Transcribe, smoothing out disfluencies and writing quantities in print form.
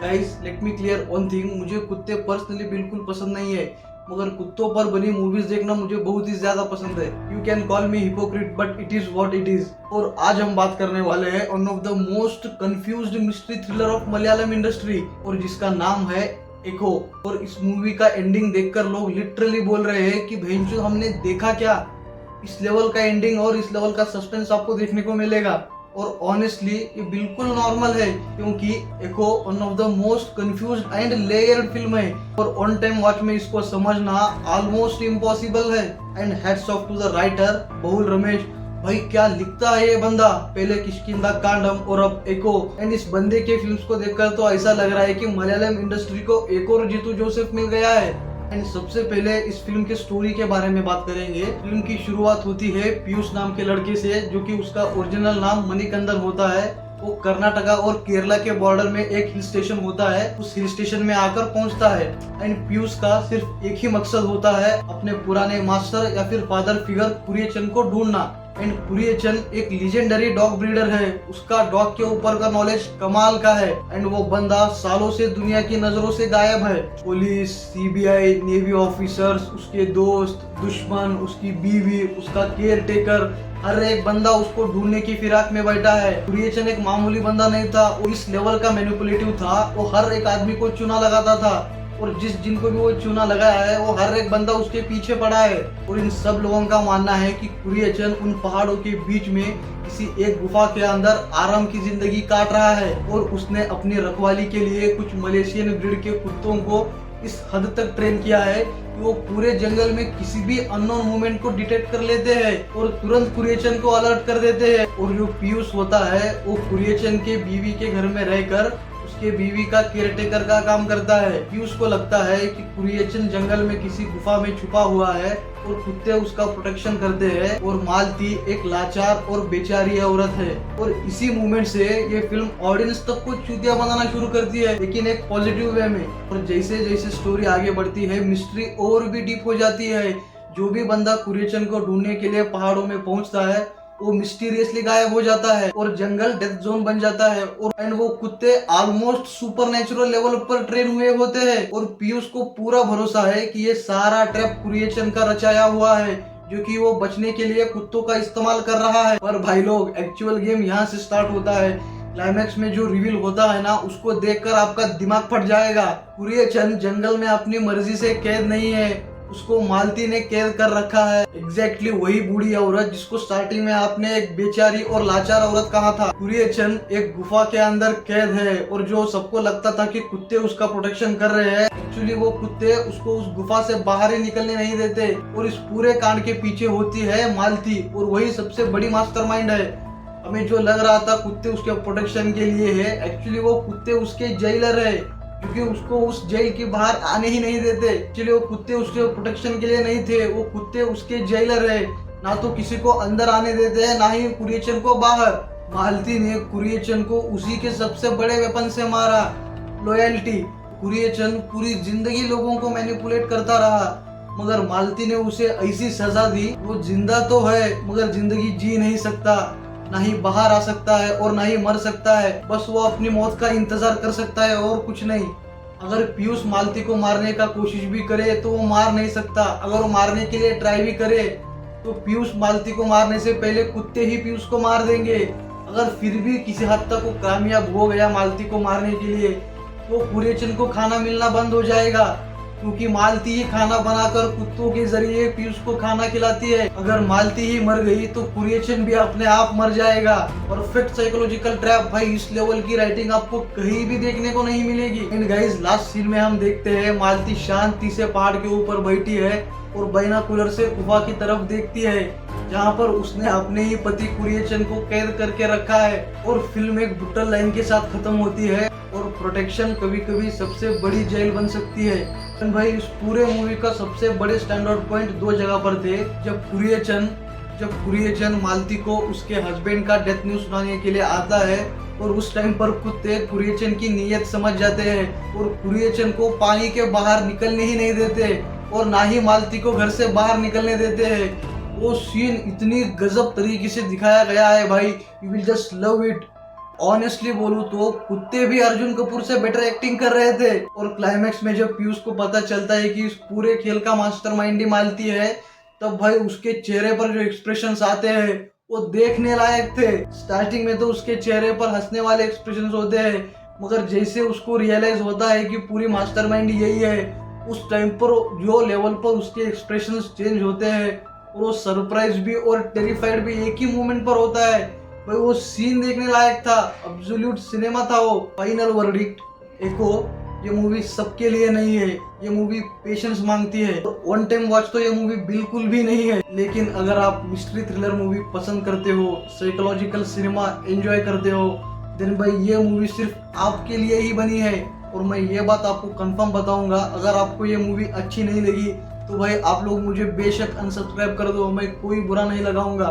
Guys let me clear one thing, मुझे कुत्ते personally बिल्कुल पसंद नहीं है, मगर कुत्तों पर बनी मूवीज देखना मुझे बहुत ही ज्यादा पसंद है। You can call me hypocrite but it is what it is. और आज हम बात करने वाले हैं one of the most confused mystery thriller of Malayalam industry, और जिसका नाम है एको। और इस मूवी का एंडिंग देखकर लोग लिटरली बोल रहे हैं कि भैंचोद हमने देखा क्या। इस लेवल का एंडिंग और इस लेवल का सस्पेंस आपको देखने को मिलेगा। और ऑनेस्टली ये बिल्कुल नॉर्मल है, क्योंकि एको one of the most confused and layered film है, और ऑन टाइम वॉच में इसको समझना ऑलमोस्ट इम्पॉसिबल है। And hats off to the writer Bahul Ramesh. भाई क्या लिखता है ये बंदा, पहले किष्किंधा कांडम और अब एको। एंड इस बंदे के फिल्म्स को देखकर तो ऐसा लग रहा है कि मलयालम इंडस्ट्री को एक और जीतू जोसेफ मिल गया है। एंड सबसे पहले इस फिल्म के स्टोरी के बारे में बात करेंगे। फिल्म की शुरुआत होती है पीयूष नाम के लड़के से, जो कि उसका ओरिजिनल नाम मणिकंदन होता है। वो कर्नाटका और केरला के बॉर्डर में एक हिल स्टेशन होता है, उस हिल स्टेशन में आकर पहुंचता है। एंड पीयूष का सिर्फ एक ही मकसद होता है, अपने पुराने मास्टर या फिर फादर फिगर कुरियचंद को ढूंढना। एंड कुरियचंद एक लीजेंडरी डॉग ब्रीडर है, उसका डॉग के ऊपर का नॉलेज कमाल का है। एंड वो बंदा सालों से दुनिया की नजरों से गायब है। पुलिस, सीबीआई, नेवी ऑफिसर्स, उसके दोस्त, दुश्मन, उसकी बीवी, उसका केयर टेकर, हर एक बंदा उसको ढूंढने की फिराक में बैठा है। कुरियचंद एक मामूली बंदा नहीं था, वो इस लेवल का मैनिपुलेटिव था। वो हर एक आदमी को चूना लगाता था, और जिनको भी वो चूना लगाया है वो हर एक बंदा उसके पीछे पड़ा है। और इन सब लोगों का मानना है कि कुरियचंद उन पहाड़ों के बीच में किसी एक गुफा के अंदर आराम की जिंदगी काट रहा है, और उसने अपनी रखवाली के लिए कुछ मलेशियन ब्रीड के कुत्तों को इस हद तक ट्रेन किया है कि वो पूरे जंगल में किसी भी अननोन मूवमेंट को डिटेक्ट कर लेते हैं और तुरंत कुरियचंद को अलर्ट कर देते हैं। और जो पीयूष होता है वो कुरियचंद के बीवी के घर में रहकर उसके बीवी का केयरटेकर का काम करता है। पीयूष को लगता है कि कुरियचंद जंगल में किसी गुफा में छुपा हुआ है और कुत्ते उसका प्रोटेक्शन करते हैं, और मालती एक लाचार और बेचारी औरत है। और इसी मूवमेंट से ये फिल्म ऑडियंस तक को चूतिया बनाना शुरू करती है, लेकिन एक पॉजिटिव वे में। और जैसे जैसे स्टोरी आगे बढ़ती है मिस्ट्री और भी डीप हो जाती है। जो भी बंदा कुरियचंद को ढूंढने के लिए पहाड़ों में पहुंचता है वो मिस्टीरियसली गायब हो जाता है, और जंगल डेथ जोन बन जाता है। और एंड वो कुत्ते ऑलमोस्ट सुपरनेचुरल लेवल पर ट्रेन हुए होते हैं। और पीयूष को पूरा भरोसा है कि ये सारा ट्रैप कुरियचंद का रचाया हुआ है, जो कि वो बचने के लिए कुत्तों का इस्तेमाल कर रहा है। पर भाई लोग, एक्चुअल गेम यहाँ से स्टार्ट होता है। क्लाइमैक्स में जो रिवील होता है ना, उसको देखकर आपका दिमाग फट जाएगा। कुरियचंद जंगल में अपनी मर्जी से कैद नहीं है, उसको मालती ने कैद कर रखा है। एग्जैक्टली वही बूढ़ी औरत जिसको स्टार्टिंग में आपने एक बेचारी और लाचार औरत कहा था। कुरियचंद एक गुफा के अंदर कैद है, और जो सबको लगता था कि कुत्ते उसका प्रोटेक्शन कर रहे हैं, एक्चुअली वो कुत्ते उसको उस गुफा से बाहर ही निकलने नहीं देते। और इस पूरे कांड के पीछे होती है मालती, और वही सबसे बड़ी मास्टरमाइंड है। हमें जो लग रहा था कुत्ते उसके प्रोटेक्शन के लिए है, एक्चुअली वो कुत्ते उसके जेलर है, क्योंकि उसको उस जेल के बाहर आने ही नहीं देते। एक्चुअली वो कुत्ते उसके प्रोटेक्शन के लिए नहीं थे, वो कुत्ते उसके जेलर है। ना तो किसी को अंदर आने देते हैं, ना ही कुरियचंद को बाहर। मालती ने कुरियचंद को उसी के सबसे बड़े वेपन से मारा, लॉयल्टी। कुरियचंद पूरी जिंदगी लोगों को मैनिपुलेट करता रहा, मगर मालती ने उसे ऐसी सजा दी, वो जिंदा तो है मगर जिंदगी जी नहीं सकता, ना ही बाहर आ सकता है और ना ही मर सकता है। बस वो अपनी मौत का इंतजार कर सकता है और कुछ नहीं। अगर पीयूष मालती को मारने का कोशिश भी करे तो वो मार नहीं सकता। अगर वो मारने के लिए ट्राई भी करे तो पीयूष मालती को मारने से पहले कुत्ते ही पीयूष को मार देंगे। अगर फिर भी किसी हद तक वो कामयाब हो गया मालती को मारने के लिए, तो कुरियचंद को खाना मिलना बंद हो जाएगा, क्योंकि मालती ही खाना बनाकर कुत्तों के जरिए पीयूष को खाना खिलाती है। अगर मालती ही मर गई तो कुरियचंद भी अपने आप मर जाएगा। Perfect psychological trap. भाई इस लेवल की राइटिंग आपको कहीं भी देखने को नहीं मिलेगी। एंड गाइस, लास्ट सीन में हम देखते हैं मालती शांति से पहाड़ के ऊपर बैठी है और बाइनोकुलर से गुफा की तरफ देखती है, जहाँ पर उसने अपने ही पति कुरियचंद को कैद करके रखा है। और फिल्म एक ब्रूटल लाइन के साथ खत्म होती है, और प्रोटेक्शन कभी कभी सबसे बड़ी जेल बन सकती है। भाई इस पूरे मूवी का सबसे बड़े स्टैंड आउट पॉइंट दो जगह पर थे। जब कुरियचंद मालती को उसके हस्बैंड का डेथ न्यूज सुनाने के लिए आता है, और उस टाइम पर कुत्ते कुरियचंद की नीयत समझ जाते हैं और कुरियचंद को पानी के बाहर निकलने ही नहीं देते, और ना ही मालती को घर से बाहर निकलने देते हैं। वो सीन इतनी गजब तरीके से दिखाया गया है भाई, you will just love it. Honestly बोलूं तो कुत्ते भी अर्जुन कपूर से बेटर एक्टिंग कर रहे थे। और क्लाइमैक्स में जब पीयूष को पता चलता है कि इस पूरे खेल का मास्टरमाइंड ही मालती है, तब भाई उसके चेहरे पर जो एक्सप्रेशंस आते हैं वो देखने लायक थे। स्टार्टिंग में तो उसके चेहरे पर हंसने वाले एक्सप्रेशंस होते हैं, मगर जैसे उसको रियलाइज होता है कि पूरी मास्टरमाइंड यही है, उस टाइम पर जो लेवल पर उसके एक्सप्रेशंस चेंज होते हैं, और वो सरप्राइज भी और टेरिफाइड भी एक ही मोमेंट पर होता है। भाई वो सीन देखने लायक था, एब्सोल्यूट सिनेमा था वो। फाइनल वर्डिक्ट एको, ये मूवी सबके लिए नहीं है, ये मूवी पेशेंस मांगती है। वन टाइम वॉच तो ये मूवी बिल्कुल भी नहीं है। लेकिन अगर आप मिस्ट्री थ्रिलर मूवी पसंद करते हो, साइकोलॉजिकल सिनेमा एंजॉय करते हो, देन भाई ये मूवी सिर्फ आपके लिए ही बनी है। और मैं ये बात आपको कंफर्म बताऊंगा, अगर आपको ये मूवी अच्छी नहीं लगी तो भाई आप लोग मुझे बेशक अनसब्सक्राइब कर दो, मैं कोई बुरा नहीं लगाऊंगा।